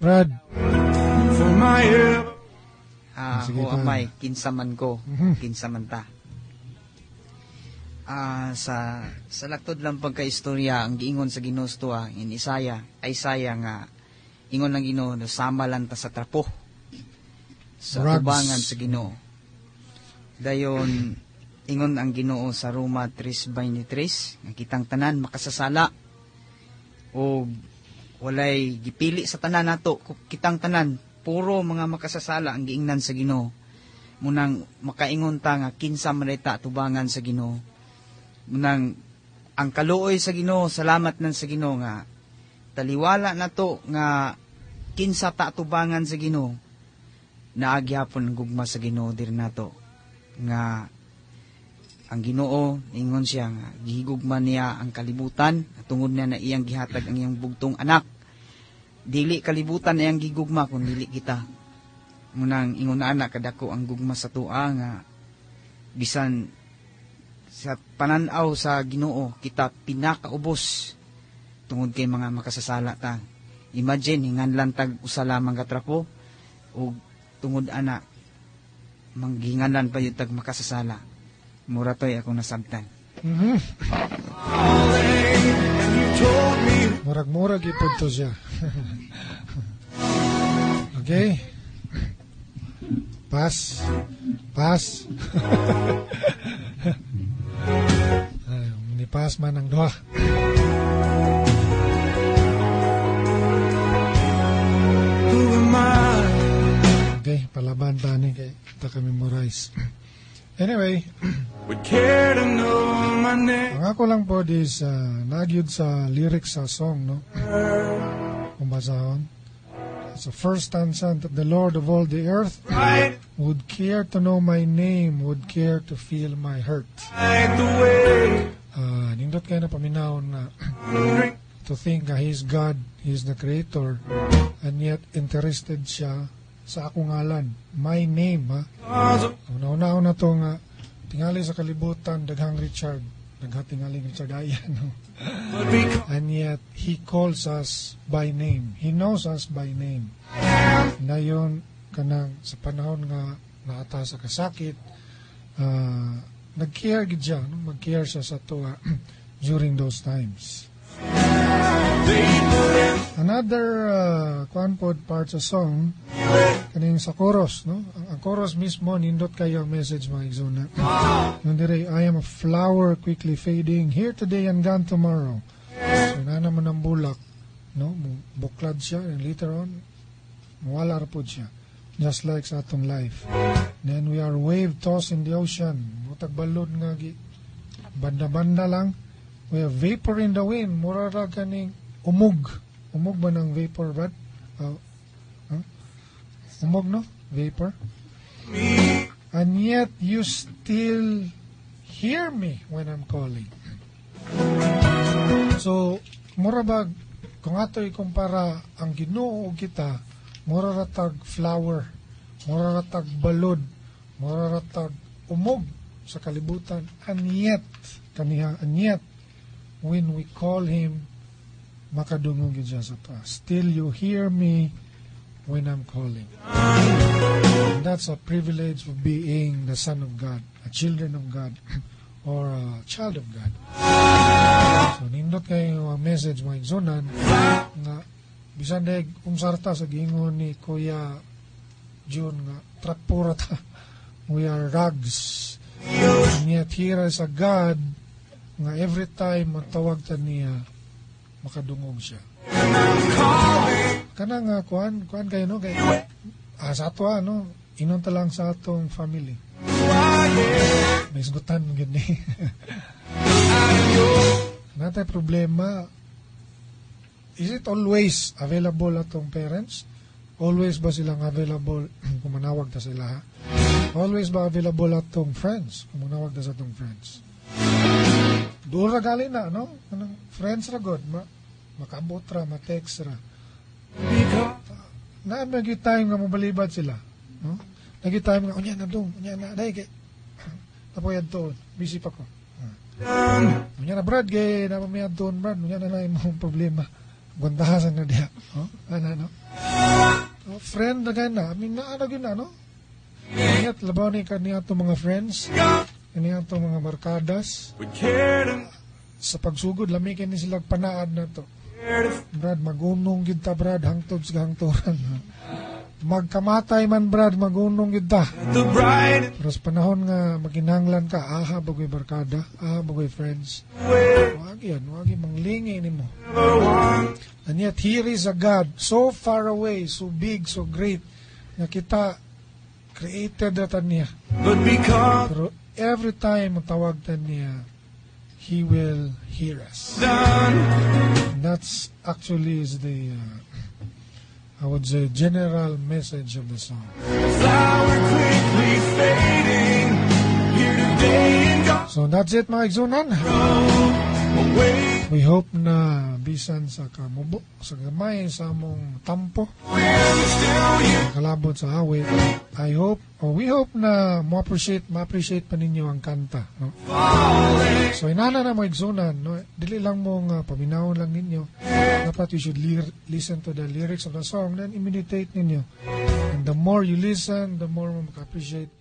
Brad. Ako amay, kinsaman ko, kinsaman ta. Sa laktod lang pagka-istorya, ang giingon sa Ginoo in Isaya nga, ingon ng Ginoo, sama lang ta sa trapo, sa tubangan sa Ginoo. Dayon, ingon ang Ginoo sa Roma 3:23, nga kitang tanan makasasala, o walay gipili sa tanan nato, kitang tanan, puro mga makasasala ang giingnan sa Ginoo. Munang makaingon ta nga kinsa man ta tubangan sa Ginoo. Munang ang kaluoy sa Ginoo, salamat nan sa Ginoo nga taliwala nato nga kinsa ta tubangan sa Ginoo. Naagyapon ang gugma sa Ginoo dir nato nga ang Ginoo ingon siya nga gihigugma niya ang kalibutan tungod na iyang gihatag ang iyang bugtong anak. Dili kalibutan na iyang gigugma kung dili kita. Munang ingon na anak kadako ang gugma sa tua nga bisan sa pananaw sa Ginoo kita pinakaubos tungod kay mga makasasala ta. Imagine hinganlan tag usa lamang ka trapo o tungod anak mangginganlan pa yung tag makasasala. Mura to'y akong nasabtan. Murag-murag ipod to siya. Okay? Pass. Mini-pass man ang doha. Okay, palaban tani kay ta kami memorize. Anyway, ang ako lang po is nagyud sa lyrics sa song, no? Kung basahon. It's the first stanza that the Lord of all the earth would care to know my name, would care to feel my hurt. Nindot kayo na paminahon na to think nga He's God, He's the Creator, and yet interested siya sa akong ngalan, my name, ha? Una-una na to nga, tingali sa kalibutan, daghang Richard, naghatingaling Richard Ayan, no? And yet, He calls us by name. He knows us by name. Na yun, kanang sa panahon nga naata sa kasakit, nag-care gid siya, no? Mag-care siya sa tuwa during those times. Another part sa song kaning sa chorus, no? Ang chorus mismo nindot kayo ang message mga igsoon. Nung dire, I am a flower quickly fading, here today and gone tomorrow. So na naman ang bulak, no? Buklad siya and later on wala ra pud siya. Just like sa atong life. Then we are wave tossed in the ocean. Mutag balod nga banda-banda lang. We have vapor in the wind. Mura ra kaning umog. Umog ba ng vapor, Brad? Umog, no? Vapor. And yet, you still hear me when I'm calling. So, mura ba, kung ato ikumpara ang Ginoo kita, mura ra tag flower, mura ra tag balod, mura ra tag umog sa kalibutan. And yet, when we call Him, makadungog siya sa taas. Still you hear me when I'm calling. And that's a privilege of being the Son of God, a children of God, or a child of God. So, nindot kayo ang message mga igsunan nga bisan dahil sarta sa gingon ni Kuya June nga trapura ta. We are rags. And yet here is a God nga every time matawag ta niya makadungog siya. Kana nga kuan kayo no kay sa ato no inon ta lang sa atong family. May isgutan gani. Natay problema, is it always available atong parents? Always ba silang available kung manawag ta sila? Always ba available atong friends kung manawag ta sa atong friends? Doon ra gali na, no? Friends ra god, makabot ra, ma-text ra. Nagi-time nga mabalibad sila. No? Nagi-time nga, unya na dong, unya na, dahi kay, napoyad to, busy pa ko. Unya na, Brad, kay napamayad to, Brad, unya na lang yung problema. gundahasan na diha. No? Ano? Friend na gana. I mean, naano yun na, no? Kanyat, labaw ni kaniya itong mga friends. Kaniya itong mga barkadas. Sa pagsugod, lamikin ni silang panaad na to. Brad, magunong gid ta, Brad, hangtod sa hangturan. Magkamatay man, Brad, magunong gid ta. Pero sa panahon nga maginanglan ka, aha, bagoy barkada, aha, bagoy friends. Wagi yan, wagi manglingi ni mo. And yet, here is a God so far away, so big, so great, na kita created na niya. Pero every time matawag niya, He will hear us. And that's actually is the, I would say, general message of the song. So that's it, mga igsunan. We hope na bisan sa kamubo, sa gamay, sa among tampo, kalabot sa awit, I hope, or we hope na ma-appreciate pa ninyo ang kanta. No? So inana na mga igsunan, no? Dili lang mong paminawon lang ninyo. Dapat you should listen to the lyrics of the song, then imitate ninyo. And the more you listen, the more mo maka-appreciate